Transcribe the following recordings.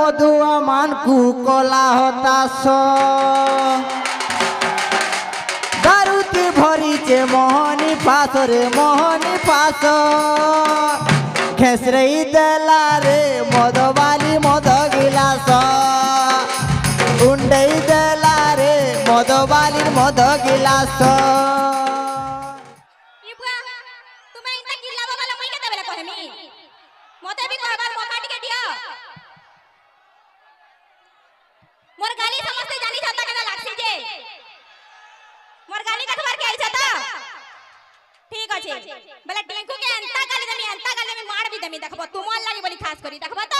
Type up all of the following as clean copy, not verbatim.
मधुआ मान कु कला हताश दारुती भरीचे मोहनी पास रे मोहनी पास खेसरई देला रे मधवाली मध गिलास उंडई देला रे मधवाली मध गिलास मते भी कहबार मौका टिके दियो मोर गाली समझते जानी जाता केना लागसी जे मोर गाली कथबार के आइछ त ठीक अछि बेला टेंकू के अंता गाली में मार भी देमी देखबो तू मन लागी बोली खास करी देखबो त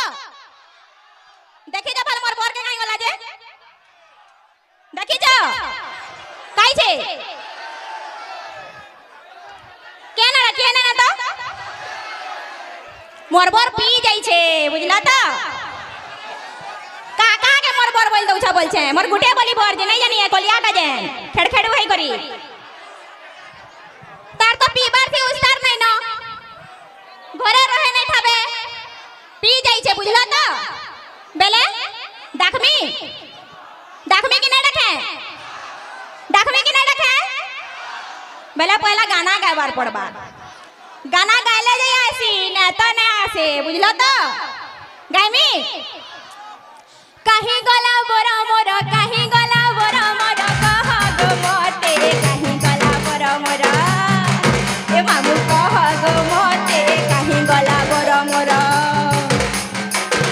देखि जा मोर बर के काई गला जे देखि जा काई छे केना त मोर बर पी जाई छे बुझला त का के मोर बर बोल दउछा बोल छे मोर गुटे बोली बर जे नहीं जानी कोलिया का जे खेड़ वही करी तार तो पीबार से उस्तार नहीं न घरे रहे नहीं थाबे पी जाई छे बुझला त बेले दाखमी कि नहीं रखे बेले पहला गाना गाबार पड़बा गाना गाइले जाय आसी न त न आसे बुझलो त गाइमी कहीं गला बोरा मोरा कहीं गला बोरा मोरा कह गो मोते कहीं गला बोरा मोरा ए मामू कह गो मोते कहीं गला बोरा मोरा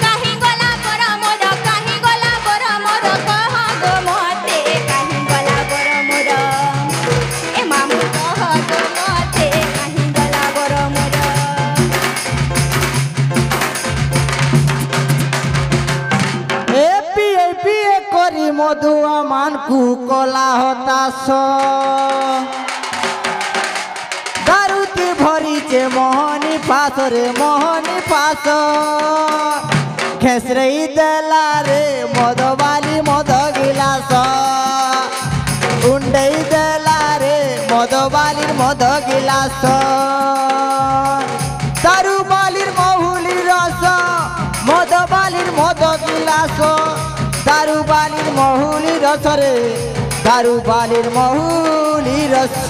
कहीं गला बोरा मोरा कहीं गला बोरा मोरा कह गो मोते कहीं गला बोरा मोरा ए मामू कह गो मोते कहीं गला बोरा मोरा पिए करी मधुआ मान कु कला हताश दारुती भरीचे मोहनी पास रे मोहनी पास खेसरई देला रे मधवाली मध गिलास उंडई देला रे मधवाली मध गिलास दारू बालिर महुली रस मधवालीर मध गिलास दारू बालिर महुली रस रे दारू बालिर महुली रस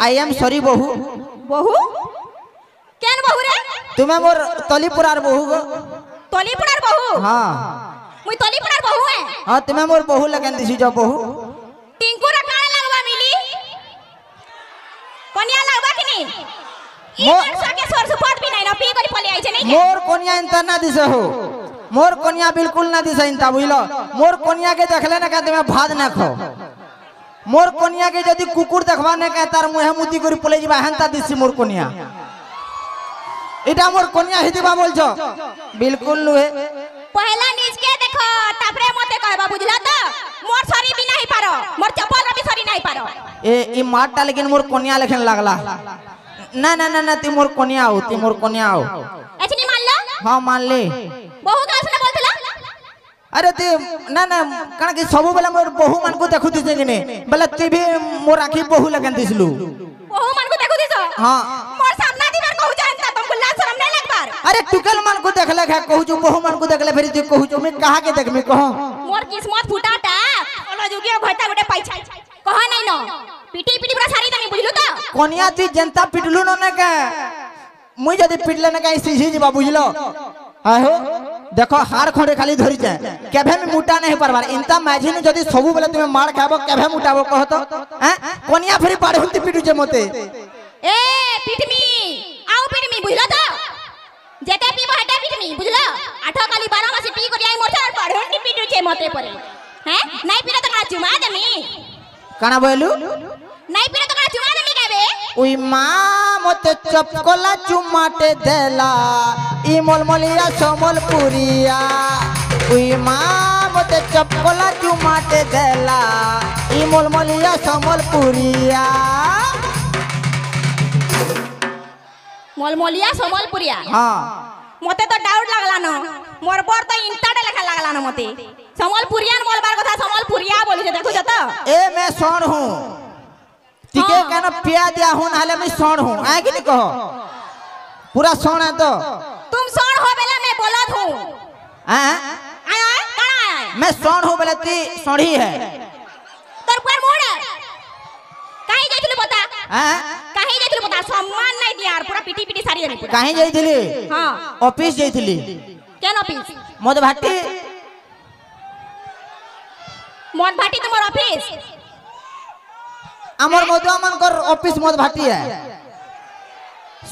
I am sorry बहु केन बहु रे तुम्हें मोर तलीपुरार बहु गो तलीपुरार बहु हाँ मुई तलीपुरार बहु है हाँ तुम्हें मोर बहु लगन दिसी जो बहु टिंकू रा काने लगवा मिली कोनिया लगवा कि नहीं मोर के सोर सुपट भी नहीं ना पी करी पले आई छे नहीं मोर कोनिया इंता ना दिसे हो मोर कोनिया बिल्कुल ना दिसे इंता बुझलो मोर कोनिया के देखले ना कहते मैं भात ना खाओ मोर कोनिया के यदि कुकुर देखबा ने कह तार मुहे मुती करी पले जिबा हंता दिसी मोर कोनिया इटा मोर कोनिया हिदिबा बोलछो बिल्कुल नुहे पहला नीच के देखो तापरे मते कहबा बुझला त मोर सरी भी नहीं पारो मोर चप्पल भी सरी नहीं पारो ए ई मारटा लेकिन मोर कोनिया लेखन लागला ना ना ना ना ती मोर कोनिया आओ एचनी मान लो हां मान ले बहु का सुना बोलतला अरे ते ना ना कण के सब बेला मोर बहु मन को देखु दिसे ने बेला ते भी मोर आखी बहु लगन दिसलु बहु मन को देखु दिसो हां मोर सामने दीवार कहू जानता तुमको लाज शर्म नहीं लगबार अरे टुकल मन को देखले है कहू जो बहु मन को देखले फिर तू कहू जो मैं कहा के देख मैं कहो मोर किस्मत फुटाटा ओलो जुगियो घटा गुटे पाइछा कह नहीं न पीटी पूरा सारी तनी बुझलु त कोनिया ती जनता पिटलु न के मुई जदी पिटले न कहीं सीझी जीवा बुझलो आहो देखो हार खड़े खाली धरी जाए केभे में मुटा नहीं परबार इंता मैजिन जदी सबु बेले तुमे मार खाबो केभे मुटाबो कह तो हैं कोनिया फिर पाड़े हुंती पिटु जे मते ए पिटमी आओ पिटमी बुझलो त जेते पीबो हटे पिटमी बुझलो 8 काली 12 मासी पी करी आई मोर पाड़े हुंती पिटु जे मते परे हैं नहीं पीरे त का चुमा देमी काना बोलू नहीं पीरे त का चुमा देमी कहबे उई मां मते चपकोला चुमाटे देला ई मोलमलिया समलपुरिया उई मां मते चपकोला चुमाटे देला ई मोलमलिया समलपुरिया मोलमलिया समलपुरिया हां मते तो डाउट लागला न मोर बर तो इंटाडे लेखा लागला न मते समलपुरिया बोलबार कथा समलपुरिया बोली जे देखो जत ए मैं सोन हूं टिके कहना पिया दिया हूं नाले मैं सोण हूं आए कि नहीं कहो पूरा सोण है तो तुम सोण हो बेला मैं बोलत हूं हैं आय आय कहां आय मैं सोण हूं बोले ती सोढ़ी है तोर पर मोड़ काहे जाइथिलु बता हैं काहे जाइथिलु बता सम्मान नहीं दियार पूरा पिटी पिटी सारी देनी पूरा कहीं जाइथिली हां ऑफिस जाइथिली केन ऑफिस मद भाटी मोन भाटी तुमर ऑफिस আমার মধু আমানকর অফিস মদ ভাটি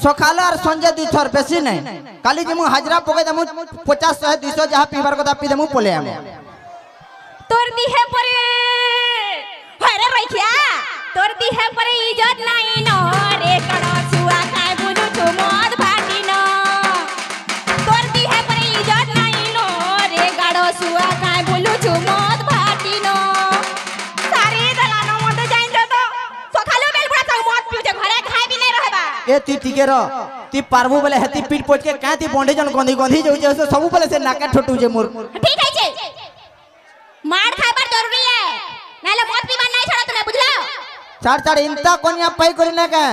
সকালে আর সঞ্জে দুই থর বেশি নাই কালি যে মু হাজরা পকাই দেমু 50 100 200 যাহা পিবার কথা পি দেমু পলে আমি তোর দিহে পরে হরে রইখিয়া তোর দিহে পরে ইজ্জত নাই ন রে কড় সুয়া খায় বুলু তু মদ ভাটি ন তোর দিহে পরে ইজ্জত নাই ন রে গাড় সুয়া খায় বুলু তু মদ ভাটি ন সারি দলানো মদ যাই তো সকালে বেল পুরা তো মদ পিউছে ঘরে খাই বি নাই রহবা এ তুই টিকে র তুই পারবু বলে হেতি পিট পট के का ती बंडे जन गंधी गंधी जाउছে से सब बले से नाका ठोटू जे मोर ठीक है छे मार खाइबार जरूरी है नाले मद पीबार नहीं छड़ा तुने बुझलो चार चार इंता कोनिया पाई करी ना का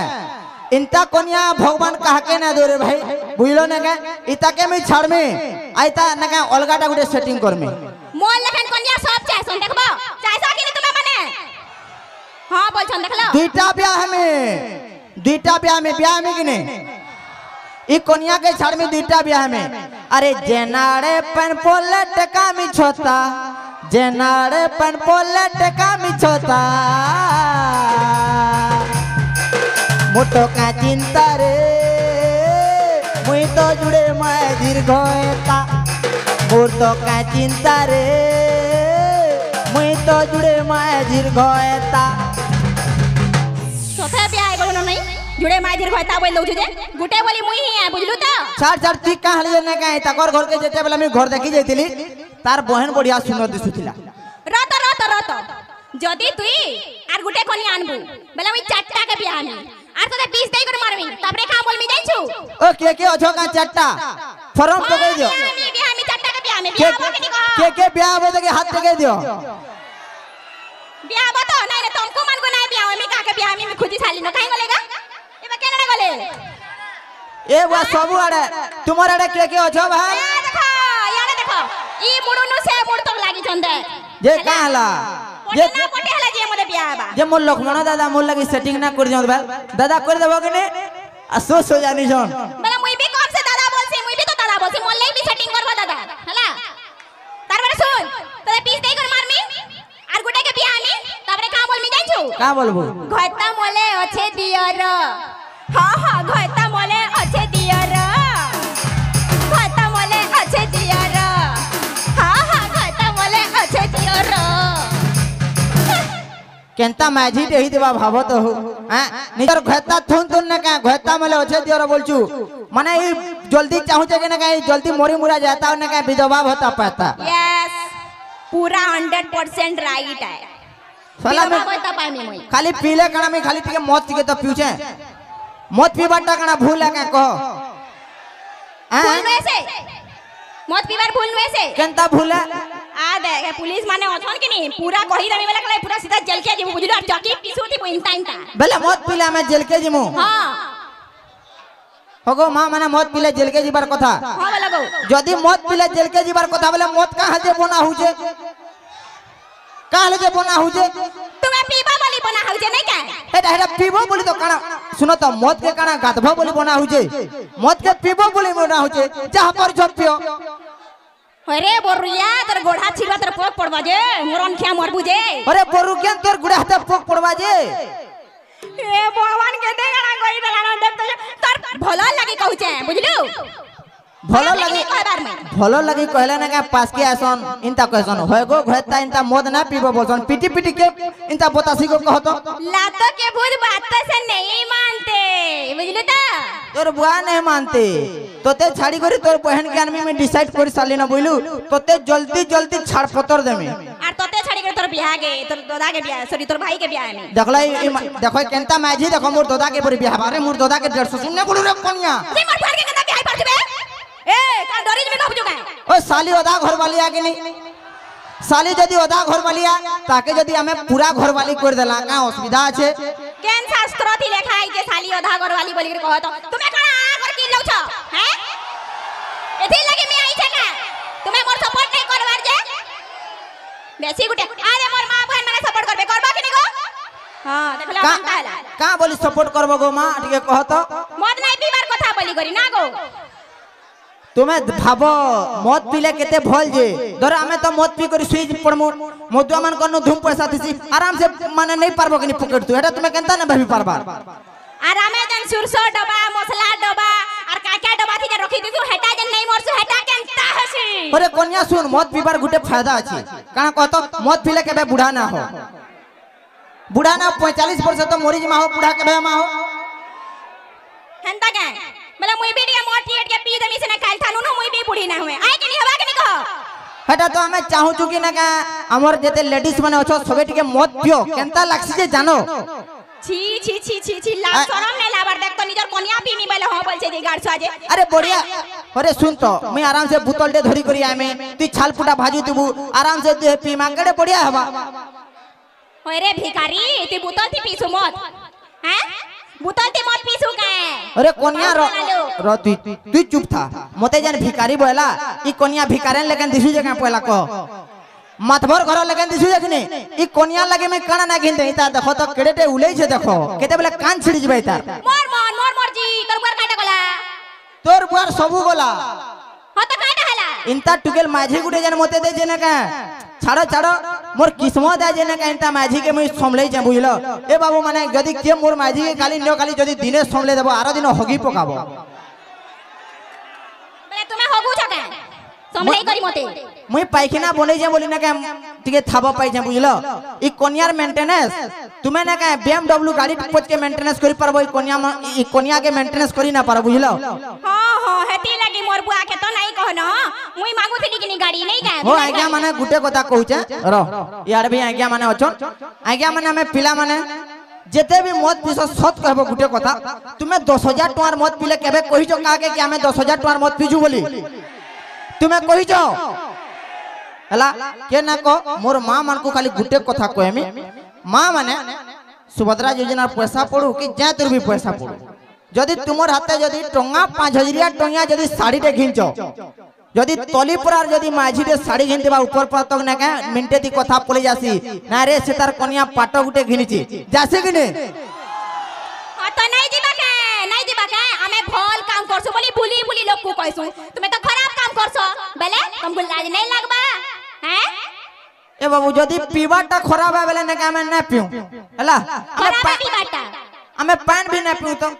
इंता कोनिया भगवान कहा के ना दो रे भाई बुझलो ना का इता के मैं छाड़ में आइता ना का अलगाटा गुटे सेटिंग कर में मोल लखन कोनिया सब चाय सुन देखबो चाय सो कि तुम्हें माने हां बोल छन देखलो दुईटा ब्याह में कि नहीं ई कोनिया के छाड़ में दुईटा ब्याह में अरे जेनाड़े पन पोलट का मी छोता जेनाड़े पन पोलट का मी छोता मोटो का चिंता रे मुई तो जुड़े मैं दीर्घता मोर तो का चिंता रे मुई तो जुड़े मैं दीर्घता सोफे पे आए बोलो नहीं जुड़े माय धीर होता बोल दउ जे गुटे बोली मुई ही है बुझलु त चार चार ठीक का हलिए ना काहे तकर घर के जेते बेला मैं घर देखि जाइतिली तार बहन बढ़िया सुंदर दिसुतिला रत जदी तुई आर गुटे कोनी आनबू बेला मुई चाटटा के बियाह में आर तोते 20 देई कर मारमी तबरे का बोल मी जाइछु ओ के अछो का चाटटा फॉर्म तो कह दियो बियाह में चाटटा के बियाह में बियाह हो के के ब्याह हो के हाथ दे दियो बियाह बतो नहीं तुमको मन को नहीं बियाह में का के बियाह में खुदी साली न काहे बोलेगा एबा केना गले ए वो सब आड़े तुम्हार आड़े के अछो भाई याने देखो ई मुडुनु से मुड तो लागी चंदे जे का हला जे ना पटे हला जे मोदे बियाह बा जे मोर लक्ष्मण दादा मोर लगी सेटिंग ना कर दियो भाई दादा कर देबो कि ने असो सो जानी जोन बेला मुई भी कौन से दादा बोलसी मुई भी तो दादा बोलसी मोर ले भी सेटिंग करबो दादा हला तार बारे सुन तोरे 20 देई कर मारमी आर गुटे के बियाह में तबरे का बोल मी जाइछु का बोलबो घयता मोले अच्छे दियर हां घयता मोले अच्छे दियर घयता मोले अच्छे दियर हां घयता मोले अच्छे दियर केनता माझी देही देबा भावत हो हैं निजर घयता थुन थुन ना का घयता मले अच्छे दियर बोलचू माने ई जल्दी चाहू जे ना का जल्दी मोरी मुरा जाता ना का विधवा होता पाता यस पूरा 100% राइट है साला में खाली पीले कणा में खाली टिके मौत के तो पीछे मौत पीबाटा कणा भूल है का कहो भूल वैसे मौत पीबार भूल वैसे केनता भूल है आ दे पुलिस माने अछन के नहीं पूरा कही देमी वाला कले पूरा सीधा जेल के जीबू बुझलो चौकी पिसू थी इंता इंता बेले मौत पीला में जेल के जीमु हां होगो मां माने मौत पीले जेल के जीबार कथा हां लगो जदी मौत पीले जेल के जीबार कथा बोले मौत का जे बना हुजे काले जे बना हुजे तुम्हें पीबा वाली बना हुजे नहीं का हेडा पीबो बोली तो काना सुनो तो मौत के काना गाधबो बोली बना हुजे मौत के पीबो बोली बना हुजे जहां पर झप पियो अरे बोरुया तोर गोड़ा छिलवा तोर पोक पड़वा जे मोरन खिया मर बुझे अरे बोरु के तोर गुड़ा हाथ पोक पड़वा जे ए भगवान के देगना कोई दलाना देख तो तोर भला लगी कहू छे बुझलु भलो लगी कहले ना का पास के आसन इनता कहसन होएगो घयता इनता मद ना पीबो बोलसन पीटी पीटी के इनता बतासी को कहतो लातो के भूत बात से नहीं मानते बुझलु ता तोर बुआ नहीं मानते तोते छाड़ी करी तोर बहन के आनमी में डिसाइड करी साली ना बोलू तोते जल्दी जल्दी छाड़ पतर देमे आर तोते छाड़ी करी तोर बियाह के तोर दोदा के बियाह सॉरी तोर भाई के बियाह में देखलाई देखो केनता माझी देखो मोर दोदा के पर बियाह बारे मोर दोदा के 150 सुनने बोलू रे कोनिया से मोर भाई के कदा बियाह पर दिबे ए का डरी में न बुझो का ओ साली ओदा घर वाली आके नहीं साली जदी ओदा घर वाली आ ताके जदी हमें पूरा घर वाली कर देला का असुविधा আছে कैन शास्त्र थी लेखा है जे साली अधा घर वाली बोली के कहत तुम्हें कणा आ कर की लौ छ हैं एथि लगे मैं आई छका तुम्हें मोर सपोर्ट नहीं करवार जे बेसी गुटे अरे मोर मां बहन माने सपोर्ट करबे करबा कि नहीं गो हां देखला बनता हला का बोली सपोर्ट करबो गो मां ठीक कहत मद नहीं पीबार कथा बोली करी ना गो तुम्हें भाबो मद पीले केते भल जे धर हमें तो मद पी करी सुई पड़मु मदुआ मन कनो धूम पैसा दिसी आराम से माने नहीं पारबो कि पकड़ तू एटा तुम्हें केनता न भाबी पारबा आरामे जन सुरसो डबा मसला डबा और काका डबा थी रखी दिसु हेटा जन नहीं मोरसु हेटा केनता हसी अरे कन्या सुन मद पीबार गुटे फायदा अछि काना कहत मद पीले केबे बुढ़ा ना हो बुढ़ा ना 45 वर्ष तो मोरी मा हो बुढ़ा केबे मा हो हंता के मतलब मुई भी दिया मोटी हट के पी देमी से ना काल थानु न मुई भी बुढ़ी ना हुए आय के नहीं हवा के नहीं कहो हेटा तो हमें चाहू चुकी ना का हमर जेते लेडीज माने अछो सबे टिके मद पियो केनता लागसी जे जानो छी छी छी छी छी ला शरम नहीं लाबर देख तो निजर कोनिया पीनी बेले हो बोल छे दे गाड़ साजे अरे बढ़िया अरे सुन तो मैं आराम से बोतल दे धरी करी आमे तू छाल पुटा भाजू तू आराम से तू पी मांगड़े बढ़िया हवा ओए रे भिखारी तू बोतल थी पीसु मत हैं बोतल थी मत पीसु का अरे कोनिया रो तू चुप था मते जान भिखारी बोला ई कोनिया भिखारन लेकिन दिसु जगह पहला कह माथभर घर लेकिन दिसु जखनी ई कोनिया लगे में काना ना गिन देता देखो तो केडेटे उलै छे देखो केते बेले कान छिड़ी जबै तार मोर जी तोर बुआर काटे गला तोर बुआर सबु गला हां तो काटे हला इंता टुकेल माझी गुडे जन मते दे जेना का छाड़ो मोर किस्मत है जेना का इंता माझी के मैं संभले जे बुझलो ए बाबू माने जदी के मोर माझी के खाली न खाली जदी दिने संभले देबो आरो दिन होगी पकाबो बले तुम्हें होगु छका संभले करी मते मुई पाइखना बनै जे बोली ना का टिके थाबो पाइ जे बुझलो ई कोनियार मेंटेनेंस तुम्हें ना का BMW गाड़ी पोच के मेंटेनेंस करी परबो ई कोनिया के मेंटेनेंस करी ना पारो बुझलो हां हेती लगी मोर बुआ के तो नहीं कहनो मुई मांगु थी कि गाड़ी नहीं का हो आज्ञा माने गुटे कथा कहूचे रो यार भी आज्ञा माने अछन आज्ञा माने हमें पिला माने जेते भी मत पीसो सत कहबो गुटे कथा तुम्हें 10,000 टवार मत पीले केबे कहिजो काके कि हमें 10,000 टवार मत पीजू बोली तुम्हें कहिजो हला के ना को मोर मां मन को खाली गुटे कथा कहमी मां माने सुभद्रा योजना पैसा पड़ू कि जे तोर भी पैसा पड़ू जदि तुमर हाथे जदि टंगा 5,000 टंगा जदि साड़ी रे घिंचो जदि तली परार जदि माझी रे साड़ी घिन देबा ऊपर पर तक ना का मिनटे दी कथा पले जासी ना रे से तार कनिया पाट गुटे घिनिची जासे कि ने हां तो नहीं दिबा के हमें भल काम करसु बोली बुली लोग को कहसु तुम्हें तो खराब काम करसो बेले तुमको लाज नहीं लागबा हैं ए बाबू जदि पीबाटा खराब है बेले ना का मैं ना पिऊ हला हमें पान भी ना पिऊ तो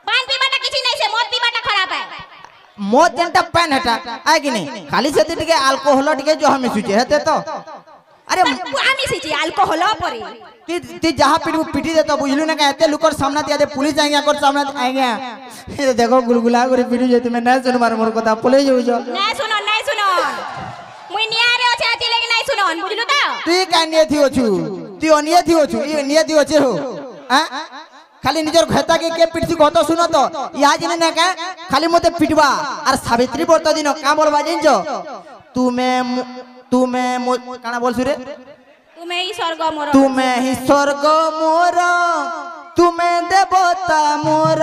पान पीबाटा किछि नहीं से मद पीबाटा खराब है मद जनता पान हटा आय कि नहीं खाली से टिके अल्कोहल टिके जो हम सुचे हेते तो अरे आमी सिची अल्कोहल परी ती जहां पिटी दे तो बुझलु ना का एते लुकर सामने दिया दे पुलिस आएंगे कर सामने आएंगे ये देखो गुलगुला करे पिटी जे तुम ना सुन मार मोर कथा पुलिस जो नहीं सुनो मुई नियारे अछि आती लेकिन नहीं सुनो बुझलु त तू का निये थी ओछु तू अनिये थी ओछु ये निये थी ओछे हो हां खाली निजर घता के पिटसी गतो सुनो तो या जिने ना का खाली मते पिटवा और सावित्री व्रत दिन का बोलबा जिनजो तुम्हें काना बोल सुरे तुम्हें ही स्वर्ग मोर तुम्हें देवता मोर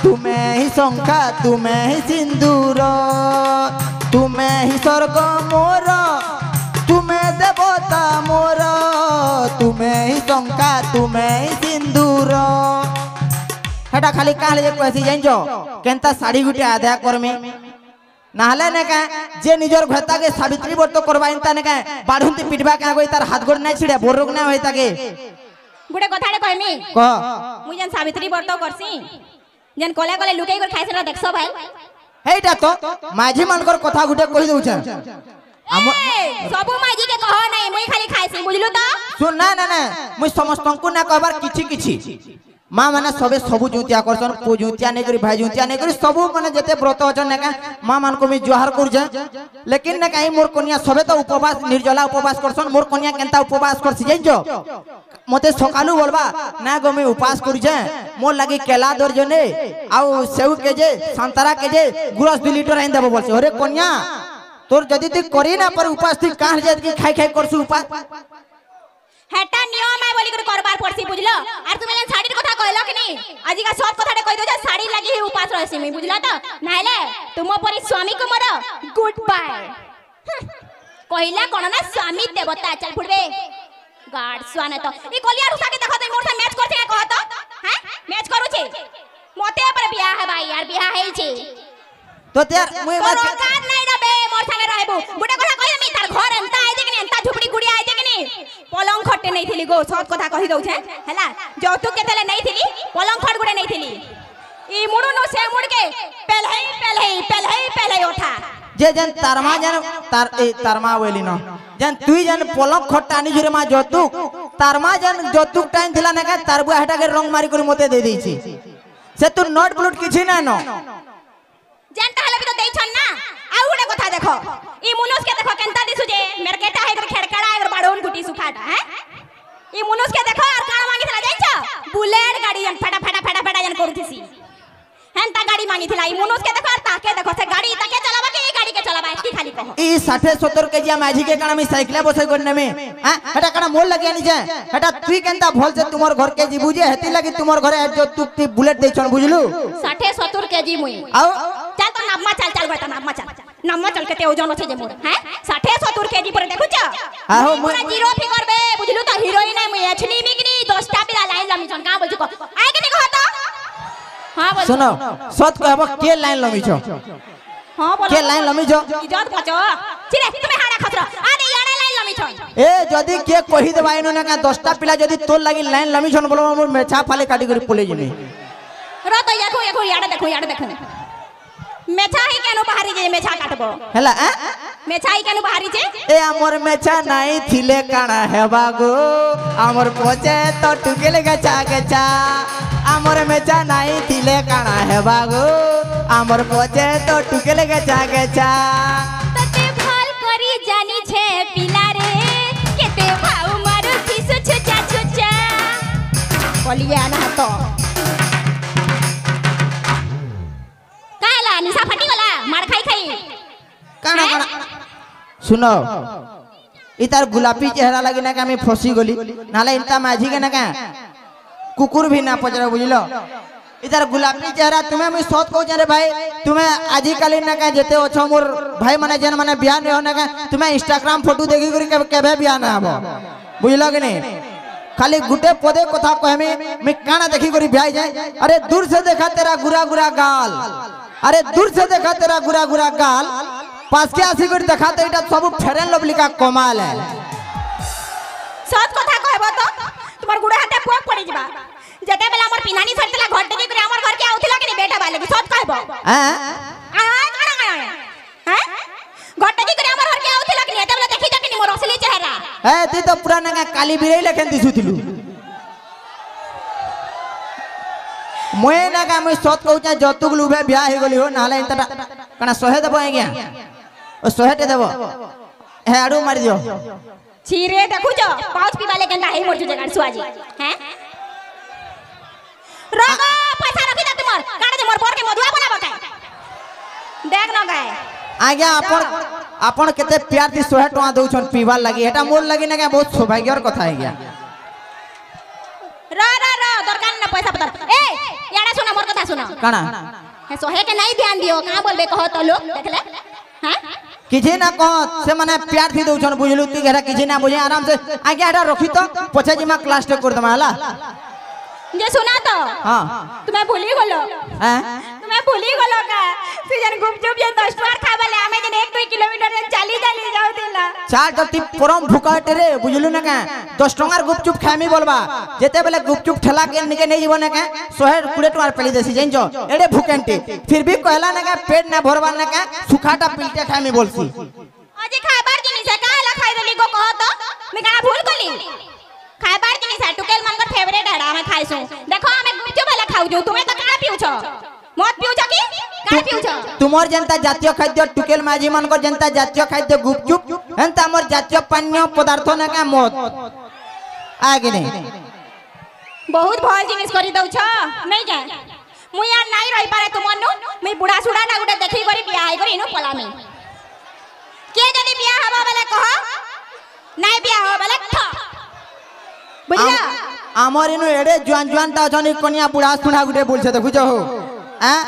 तुम्हें ही शंखा तुम्हें ही सिंदूर तुम्हें ही स्वर्ग मोर तुम्हें देवता मोर तुम्हें ही शंखा तुम्हें ही सिंदूर हेटा खाली काले जे कहसी जानजो केनता साड़ी गुटे आधा करमे नाहले ने का जे निजर घता के सावित्री व्रत करबा इंता ने का बाढुंती पिटबा का गई तार हाथ गोड़ नै छिड़े बोरोग ना होई ताके गुडे कथाडे कहमी क मु जन सावित्री व्रत करसी जन कोले कोले लुकेई कर खाइसला देखसो भाई हेटा तो माझी मानकर कथा गुटे कहि दउ छ सबु माझी के कहो नै मुई खाली खाइसी बुझलु त सुन ना ना ना मुई समस्तंकु ना कहबार किछि माँ माने सबे सबु जुतिया करसन पु जुतिया नै करी भाई जुतिया नै करी सबु माने जते व्रत अछन ने का माँ मान को मी जोहार कर जा लेकिन ना काई मोर कन्या सबे तो उपवास निर्जला उपवास करसन मोर कन्या केनता उपवास करसी जाइजो मते सकालू बोलबा ना गो मी उपवास करू जा मोर लागि केला दर जने आउ सेउ के जे संतरा के जे गुरस 2 लीटर आइन देबो बोलसे अरे कन्या तोर जदी तू करी ना पर उपवास तू काह जे खाई करसु उपवास हेटा नियम है बोली कर करबार पड़सी बुझलो और तुमे আজি का सब कथाटे कहि दो जे साड़ी लागि ही उपास रहसी मी बुझला त नाइले तुम परि स्वामी को मोर गुड बाय कहिला कोन ना स्वामी देवता चल फुटबे गार्ड स्वाने तो ई कोलिया रुसा के देखो त मोर से मैच करते कह तो हैं मैच करू छी मोते पर बियाह है भाई यार बियाह है छी तो त्यार मुई बात औकात नहीं रबे मोर संगे रहबो बुडा कोला कहि मी तार घर एंता आइ जे कि एंता झुपड़ी गुड़िया आइ जे कि पलंग खट्टे नहीं थिली गो सत कथा कहि दउ छे हैला जौतुक के तले नहीं थिली पलंग खट गुड़े नहीं थिली ई मुडु नो से मुड़ के पहले उठा जे जन तारमा जन तारमा वेली न जन तुई जन पलंग खट्टा आनी जुरे मा जौतुक तारमा जन जौतुक टाइम थिला ना का तारबुआ हटा के रंग मारी कर मते दे देई छी से तू नोट ब्लूट किछि ना न जानता हले भी तो देई छन ना आ उडे कथा देखो ई मुनुस के देखो केनता दिसु जे मेरकेटा है कर खेड़कड़ा है कर बाडोन गुटी सुखाटा हैं ई मुनुस के देखो और काना मांगी थला जाई छ बुलेट गाड़ी जन फटा जन करथिसी हेंता गाड़ी मांगी थला ई मुनुस के देखो और ताके देखो से गाड़ी ताके चलाबा के ई गाड़ी के चलाबा की खाली कहो ई 60 70 केजी माझी के काना में साइकिल बसै करने में हां हटा काना मोल लगे नि जाय हटा तुई केनता भल से तुमर घर के जीबू जे हेती लगी तुमर घरे जो तुक्ति बुलेट दे छन बुझलु 60 70 केजी मुई आओ चल तो नामा चल बेटा नामा चल के ते ओजन अछि जे मोर हैं 60 70 केजी पर देखु छ आहो पूरा जीरो फिगर बे बुझलु त हीरोइन है मुई एछनी मिकनी 10 टा पिला लाइन लमी छन का बोलछु को आइ के देखो तो हां बोल सुनो सत कहबो के लाइन लमी छ हां बोल के लाइन लमी छ इज्जत बचो छिरे तुम्हें हाड़ा खतरा आरे याडे लाइन लमी छन ए जदी के कहि देबाइन ना का 10 टा पिला जदी तोर लागि लाइन लमी छन बोलो मोर मेछा फाले काटी कर पुले जिनी रो तो याको याडे देखो मेछा ही केनु बाहरी जे मेछा काटबो हैला मेछा ही केनु बाहरी जे ए हमर मेछा नाही थिले काना हेबा गो हमर पोचे तो टुकेले गचा हमर मेछा नाही थिले काना हेबा गो हमर पोचे तो टुकेले गचा तते भल करी जानी छे पिला रे केते भाउ मारो किसु छुचा बोलिए ना तो काला निशा फटी गला मार खाई काना सुनो इतार गुलाबी चेहरा लगी ना का मैं फसी गली नाले इंता माझी के ना का कुकुर भी ना पजरा बुझलो इधर गुलाबी चेहरा तुम्हें मैं सोच कहू रे भाई तुम्हें आजिकल ना का जेते ओछो मोर भाई माने जन माने बियाह न हो ना का तुम्हें इंस्टाग्राम फोटो देखि करी केबे बियाह ना हबो बुझलो कि नहीं खाली गुटे पदे कथा कहमे मैं काना देखि करी बियाह जाए अरे दूर से देखा तेरा गुरा गाल अरे दूर से देखा तेरा गुरा गाल पास के आसी कर देखा तो इटा सब फेरन लवली का कमाल है सच कथा कहबो तो तुम्हार गुड़ा हाथे पोक पड़ी जबा जते बेला हमर पिनानी सरतला घर देखि करे हमर घर के आउथिला कि बेटा बाले की सच कहबो हैं हैं घर देखि करे हमर घर के आउथिला कि एते बेला देखि जा कि मोर असली चेहरा ए ती तो पूरा ना काली बिरई लेखन दिसुथिलु मोए ना का मैं सत कहू जतुक लुबे ब्याह हे गली हो नाले इंता कना सोहे देबो आज्ञा ओ सोहेटे देबो हे आडू मार दियो छीरे देखु जो पाउच पी वाले केनता हे मोर जो जगाड़ सुआजी हैं रगो पैसा रखी दे तुमर काडे जे मोर पर के मधुआ बनाबो के देख न गाय आज्ञा अपन केते प्यार दी सोहे टका दउ छन पीवार लागि एटा मोर लागि ना का बहुत सौभाग्यर कथा है गया रा दरकार ना पैसा पतर ए याडा सुना मोर कथा सुना काना हे सोहे के नहीं ध्यान दियो का बोलबे कहो तो लोग देख ले हैं किछि ना कह से माने प्यार थी दउ छन बुझलु ती घेरा किछि ना बुझे आराम से आज्ञा एटा रखी तो पछे जिमा क्लास टेक कर दमा हला जे सुना तो हां तुम्हें भूली गलो हैं तुम्हें भूली गलो का सीजन गुपचुप जे 10 बार खाबले हमें जन 1-2 किलोमीटर चाली जाऊ दिला चार जति परम भूकाट रे बुझलु ना का 10 टंगार गुपचुप खामी बोलबा जेते बेले गुपचुप ठेला के निके नै जीवन का 100 20 टंगार पेली देसी जइनजो एडे भूकेंटी फिर भी कहला ना का पेट ना भरबा ना का सुखाटा पिलटे खामी बोलसी अजे खाबार जिनिस का ला खाइ देली को कह तो मैं का भूल गली खाबार जिनिस टुकेल मन कर फेवरेट है हमें खाइसु देखो हमें गुपचुप वाला खाउ जो तुम्हें तो का पिउ छ मत पिउ छ की का पिउ छ तुमर जनता जातीय खाद्य टुकेल माझी मन को जनता जातीय खाद्य गुपचुप एंता हमर जातीय पानीय पदार्थ ना का मत आगे नहीं बहुत भल जिनिस करी दउ छ नहीं जा मु यार नहीं रही पारे तुमनु मैं बुढ़ा सुड़ा ना गुटे देखि करी बियाह करी नु पलामी के जदी बियाह हबा वाला कह नहीं बियाह हो वाला ठ বুঝলা আমার ইনু এড়ে জোয়ান জোয়ানটা অছনি কনিয়া বুড়া শুনা গুটে বলছে দেখুছো হো হ্যাঁ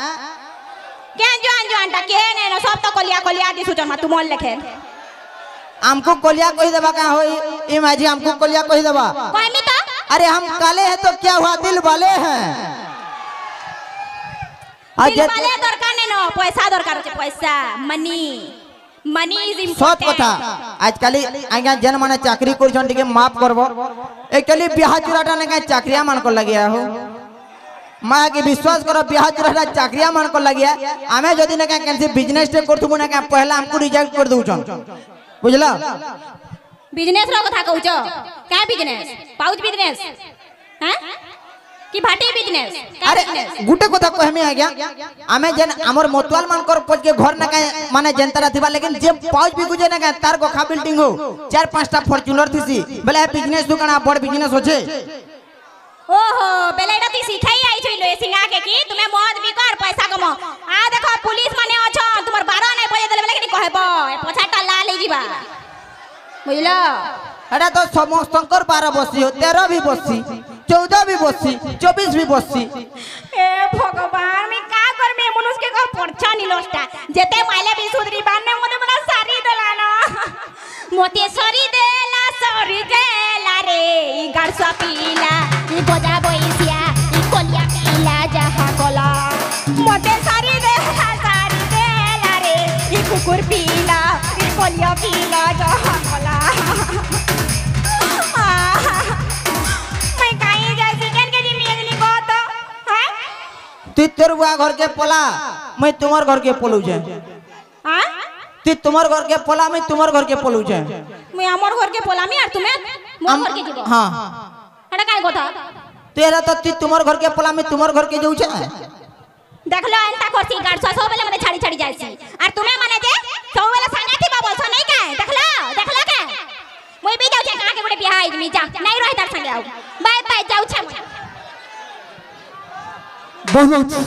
কেন জোয়ানটা কে নে না সব তো কলিয়া কলিয়া দিছুচন মা তুমল লেখে हमको कोलिया कही देबा का होई ई माझी हमको कोलिया कही देबा कहमी तो अरे हम काले हैं तो क्या हुआ दिल वाले हैं दिल वाले दरकार ने नो पैसा दरकार छे पैसा मनी मनी इज सत इम्पोर्टेंट कथा आजकल आज्ञा जन माने चाकरी करछन टिके माफ करबो एकली बियाह चुराटा ने का चाकरिया मान को लगिया हो माँ के विश्वास करो बियाह चुराटा चाकरिया मान को लगिया हमें जदी ने का कैसे बिजनेस टे करथु ना का पहला हमको रिजेक्ट कर दउछन बुझला बिजनेस रो कथा कहउछ का बिजनेस पाउच बिजनेस हैं कि भाटी बिजनेस का अरे बिजनेस गुटे कथा कहमे आ गया हमें जन हमर मोतवाल मान कर पज के घर ना का माने जनता रथिबा लेकिन जे पाउच भी गुजे ना का तार को खा बिल्डिंग हो 4-5 टा फॉर्च्यूनर थीसी बेले बिजनेस दुकान बड़ बिजनेस होछे ओहो बेलेडा ती सिखाई आई छइलो ए सिंगा के कि तुमे मौज बिकर पैसा कमा आ देखो पुलिस माने अछ तुमर 12 नै बजे देले बेले कि कहबो ए पछाटा ला ले जीबा बुझलो एटा तो समस्तंकर 12 बसी हो 13 भी बसी 14 भी बसी 24 भी बसी ए भगवान मी का करबे मनुष्य के घर परछा निलोस्टा जेते माइले भी सुधरी बाने मने बड़ा सारी देला ना मोते सरी देला रे ई गारसा पीला ई बजा बइसिया ई कोलिया पीला जहा कोला मोते सारी देला रे ई कुकुर पीला ई कोलिया पीला जहा कोला मैं काई जैसी केन के जी मेगनी को तो हैं ती तेरुआ घर के पोला मैं तुम्हार घर के पोलू जे हां ती तुम्हार घर के पोला मैं तुम्हार घर के पोलू जे मैं हमर घर के पोलामी और तुम्हें मोर घर के जीवो हां एटा काय কথা तेरा तो ती तुम्हार घर के पोला मैं तुम्हार घर के जाऊ छे देखलो एंता करसी गाड़ सब बेले मने छाड़ी छाड़ी जायसी और तुम्हें माने जे सब बेले संगाती बाबो सो नहीं काय देखलो के मुई भी जाऊ छे का के गुडे बियाह आई मी जा नहीं रही तार संगे आऊ बाय बाय जाऊ छे बहुत